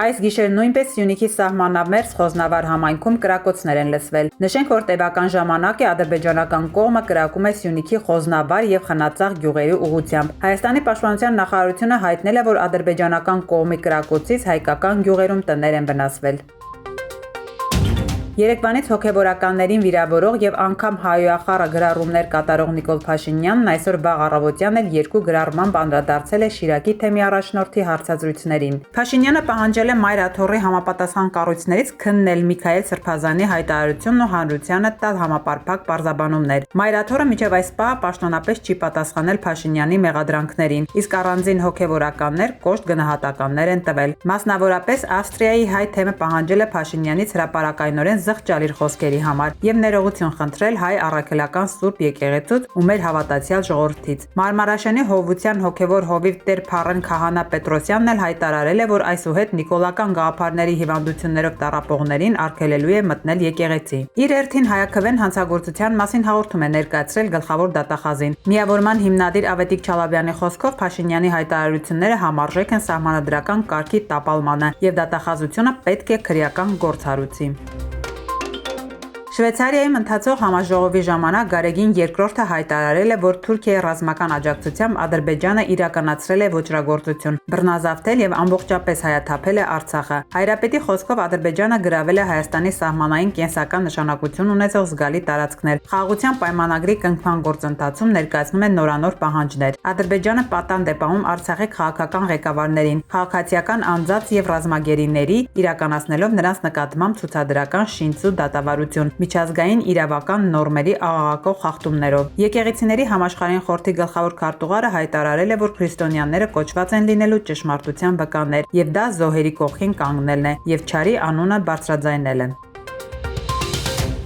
Այս գիշեր նույնպես Սյունիքի սահմանամերձ Խոզնավար համայնքում կրակոցներ են լսվել։ Նշենք, որ տևական ժամանակ է ադրբեջանական կողմը կրակում է Սյունիքի Խոզնավար եւ Խնածաղ գյուղերի ուղղությամբ։ Հայաստանի պաշտպանության նախարարությունը հայտնել է, որ ադրբեջանական կողմի կրակոցից հայկական գյուղերում տներ են վնասվել։ Երեկվանից հոգևորականներին վիրավորող եւ անգամ հայոյախառը գրառումներ կատարող Նիկոլ Փաշինյանն այսօր վաղ առավոտյան էլ երկու գրառմամբ անդրադարձել է Շիրակի թեմի առաջնորդի հարցազրույցներին։ Փաշինյանը պահանջել է Մայր աթոռի համապատասխան կառույցներից քննել Միքայել Սրբազանի հայտարարությունն ու հանրությանը տալ համապարփակ պարզաբանումներ։ Մայր աթոռը մինչև այս պահը պաշտոնապես չի պատասխանել Փաշինյանի մեղադրանքներին, իսկ առանձին հոգևորականներ կոշտ գնահատականներ են տվել։ Մասնավորապես Ավստրիայի հայ թեմը պահանջել է Փաշինյանից հրապարակայնորեն զղջալ իր խոսքերի համար եւ ներողություն խնդրել հայ առաքելական Սուրբ եկեղեցուց ու մեր հավատացյալ ժողովրդից։ Մարմարաշենի հովվության հոգևոր հովիվ Տեր Փառեն Քահանա Պետրոսյանն էլ հայտարարել է, որ այսուհետ նիկոլական գաղափարների հիվանդություններով տառապողներին արգելելու է մտնել եկեղեցի։ Իր հերթին Հայաքվեն հանցագործության մասին հաղորդում է ներկայացրել գլխավոր դատախազին։ Միավորման հիմնադիր Ավետիք Չալաբյանի խոսքով Փաշինյանի հայտարարությունները համարժեք են սահմանադրական կարգի տապալմանը եւ դատախազությունը պետք է քրեական գործ հարուցի։ Շվեյցարիայում ընթացող համաժողովի ժամանակ Գարեգին II հայտարարել է, որ Թուրքիայի ռազմական աջակցությամբ Ադրբեջանը իրականացրել է ոճրագործություն, բռնազավթել եւ ամբողջապես հայաթափել է Արցախը։ Հայրապետի խոսքով Ադրբեջանը գրավել է Հայաստանի սահմանային կենսական նշանակություն ունեցող զգալի տարածքներ։ Խաղաղության պայմանագրի կնքման գործընթացում ներկայացնում են նորանոր պահանջներ։ Ադրբեջանը պատանդ է պահում Արցախի քաղաքական ղեկավարներին, քաղաքացիական անձած եւ ռազմագերիների, իրականացնելով նրանց նկատմամբ ցուցադրական շինծու դատավարություն միջազգային իրավական նորմերի աղաղակող խախտումներով։ Եկեղեցիների համաշխարհային խորհրդի գլխավոր քարտուղարը հայտարարել է, որ քրիստոնյաները կոչված են լինելու ճշմարտության վկաներ, եւ դա զոհերի կողքին կանգնելն է, եւ չարի անունը բարձրաձայնելը։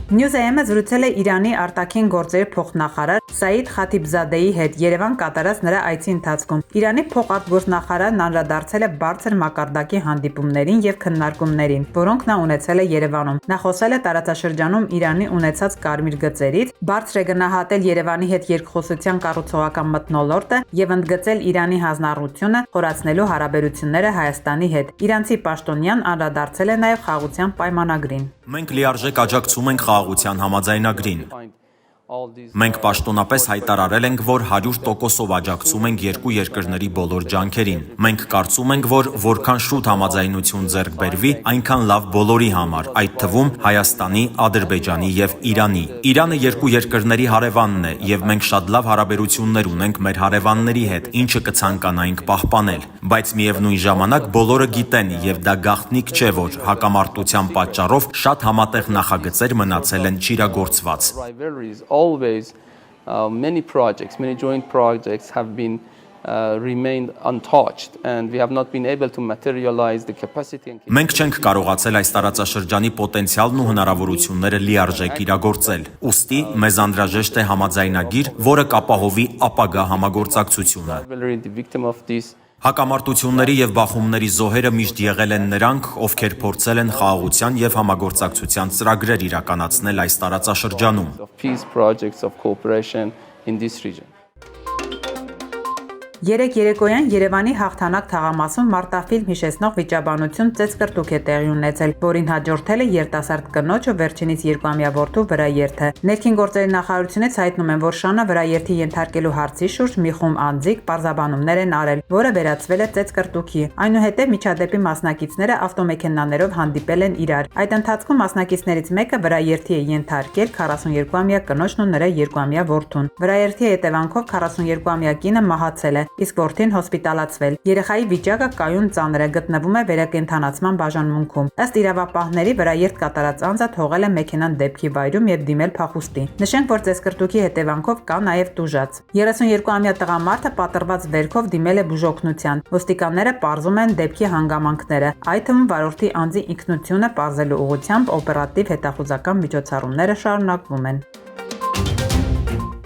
Նյուզեյեմը զրուցել է Իրանի արտաքին գործերի փոխնախարար Սաիդ Խաթիբզադեի հետ Երևան կատարած նրա այցի ընթացքում։ Իրանի փոխարտգործնախարարն անդրադարձել է բարձր մակարդակի հանդիպումներին եւ քննարկումներին, որոնք նա ունեցել է Երևանում։ Նա խոսել է տարածաշրջանում Իրանի ունեցած կարմիր գծերից, բարձր է գնահատել Երևանի հետ երկխոսության կառուցողական մթնոլորտը եւ ընդգծել Իրանի հանձնառությունը խորացնելու հարաբերությունները Հայաստանի հետ։ Իրանցի պաշտոնյան անդրադարձել է նաեւ խաղաղության պայմանագրին։ Մենք լիարժեք աջակցում ենք խաղաղության համաձայնագրին։ Մենք պաշտոնապես հայտարարել ենք, որ 100%-ով աջակցում ենք երկու երկրների բոլոր ջանքերին։ Մենք կարծում ենք, որ որքան շուտ համաձայնություն ձեռք բերվի, այնքան լավ բոլորի համար, այդ թվում Հայաստանի, Ադրբեջանի եւ Իրանի։ Իրանը երկու երկրների հարևանն է եւ մենք շատ լավ հարաբերություններ ունենք մեր հարևանների հետ, ինչը կցանկանայինք պահպանել։ Բայց միևնույն ժամանակ բոլորը գիտեն եւ դա գաղտնիք չէ, որ հակամարտության պատճառով շատ համատեղ նախագծեր մնացել են չիրագործված։ Always many joint projects have been remained untouched and we have not been able to materialize the capacity and Մենք չենք կարողացել այս տարածաշրջանի պոտենցիալն ու հնարավորությունները լիարժեք իրագործել։ Ուստի մեզ անհրաժեշտ է համաձայնագիր, որը կապահովի ապագա համագործակցությունը։ Հակամարտությունների եւ բախումների զոհերը միշտ եղել են նրանք, ովքեր փորձել են խաղաղության եւ համագործակցության ծրագրեր իրականացնել այս տարածաշրջանում։ Երեկ երեկոյան Երևանի Հաղթանակ թաղամասում մարտաֆիլմ հիշեցնող վիճաբանություն ծեծկրտուք է տեղի ունեցել, որին հաջորդել է երիտասարդ կնոջ ու վերջինիս 2-ամյա որդու վրաերթը։ Ներքին գործերի նախարարությունից հայտնում են, որ Շանը վրաերթի ենթարկելու հարցի շուրջ մի խումբ անձիկ պարզաբանումներ են արել, որը վերածվել է ծեծկրտուքի։ Այնուհետև միջադեպի մասնակիցները ավտոմեքենաներով հանդիպել են իրար։ Այդ ընթացքում մասնակիցներից մեկը վրաերթի է ենթարկել 42-ամյա կնոջն ու նրա 2-ամյա որդուն։ Վրաերթի հետևանքով 42-ամյա կինը մահացել է, իսկ որդին հոսպիտալացվել։ Երեխայի վիճակը կայուն ծանր է, գտնվում է վերակենդանացման բաժանմունքում։ Ըստ իրավապահների վրաերթ կատարած անձը թողել է մեքենան դեպքի վայրում եւ դիմել փախուստի։ Նշենք, որ ծեծկրտուքի հետևանքով կա նաեւ տուժած։ 32-ամյա տղամարդը պատրված վերքով դիմել է բուժօգնության։ Ոստիկանները պարզում են դեպքի հանգամանքները, այդ թվում վարորդի անձի ինքնությունը պարզելու ուղղությամբ օպերատիվ հետախուզական միջոցառումները շարունակվում են։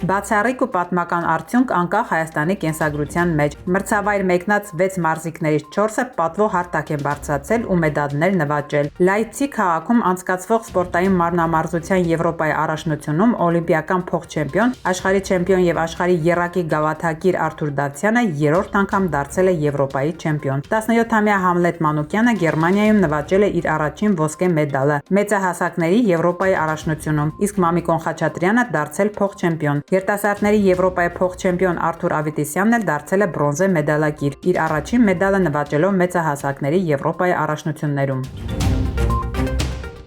Բացառիկ ու պատմական արդյունք անկախ Հայաստանի կենսագրության մեջ։ Մրցավայր մեկնած 6 մարզիկներից 4-ը պատվո հարթակ են բարձրացել ու մեդալներ նվաճել։ Լայցի քաղաքում անցկացվող սպորտային մարմնամարզության Եվրոպայի առաջնությունում օլիմպիական փոխ-չեմպիոն, աշխարհի չեմպիոն եւ աշխարհի եռակի գավաթակիր Արթուր Դացյանը 3-րդ անգամ դարձել է Եվրոպայի չեմպիոն։ 17-ամյա Համլետ Մանուկյանը Գերմանիայում նվաճել է իր առաջին ոսկե մեդալը մեծահասակների Եվրոպայի առաջնությունում, իսկ Մամիկոն Խաչատրյանը դարձել փոխ-չեմպիոն։ Երիտասարդների Եվրոպայի փոխ-չեմպիոն Արթուր Ավետիսյանն էլ դարձել է բրոնզե մեդալակիր, իր առաջին մեդալը նվաճելով մեծահասակների Եվրոպայի առաջնություններում։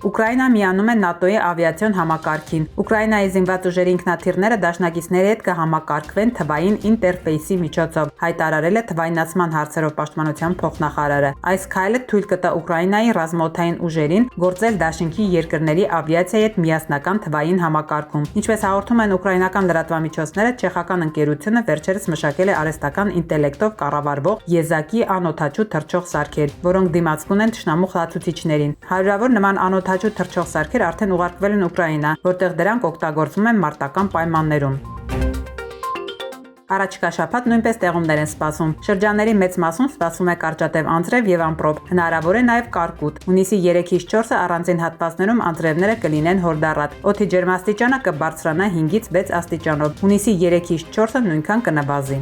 Ուկրաինան միանում է ՆԱՏՕ-ի ավիացիոն համակարգին։ Ուկրաինայի զինված ուժերի ինքնաթիռները դաշնակիցների հետ կհամակարգվեն թվային ինտերֆեյսի միջոցով, հայտարարել է թվայնացման հարցերով պաշտպանության փոխնախարարը։ Այս քայլը թույլ կտա Ուկրաինայի ռազմաօդային ուժերին գործել դաշինքի երկրների ավիացիայի հետ միասնական թվային համակարգում։ Ինչպես հաղորդում են ուկրաինական լրատվամիջոցները, չեխական ընկերությունը վերջերս մշակել է արհեստական ինտելեկտով կառավարվող եզակի անօդաչու թռչող սարքեր, որոնք դիմացկուն են թշնամու խլացուցիչներին։ Հարյուրավոր նման անօդաչու թռչող սարքեր արդեն ուղարկվել են Ուկրաինա, որտեղ դրանք օգտագործվում են մարտական պայմաններում։ Առաջիկա շաբաթ նույնպես տեղումներ են սպասվում։ Շրջանների մեծ մասում սպասվում է կարճատև անձրև եւ ամպրոպ, հնարավոր է նաեւ կարկուտ։ Հունիսի 3-ից 4-ը առանձին հատվածներում անձրևները կլինեն հորդառատ։ Օդի ջերմաստիճանը կբարձրանա 5-ից 6 աստիճանով։ Հունիսի 3-ից 4-ը նույնքան կնվազի։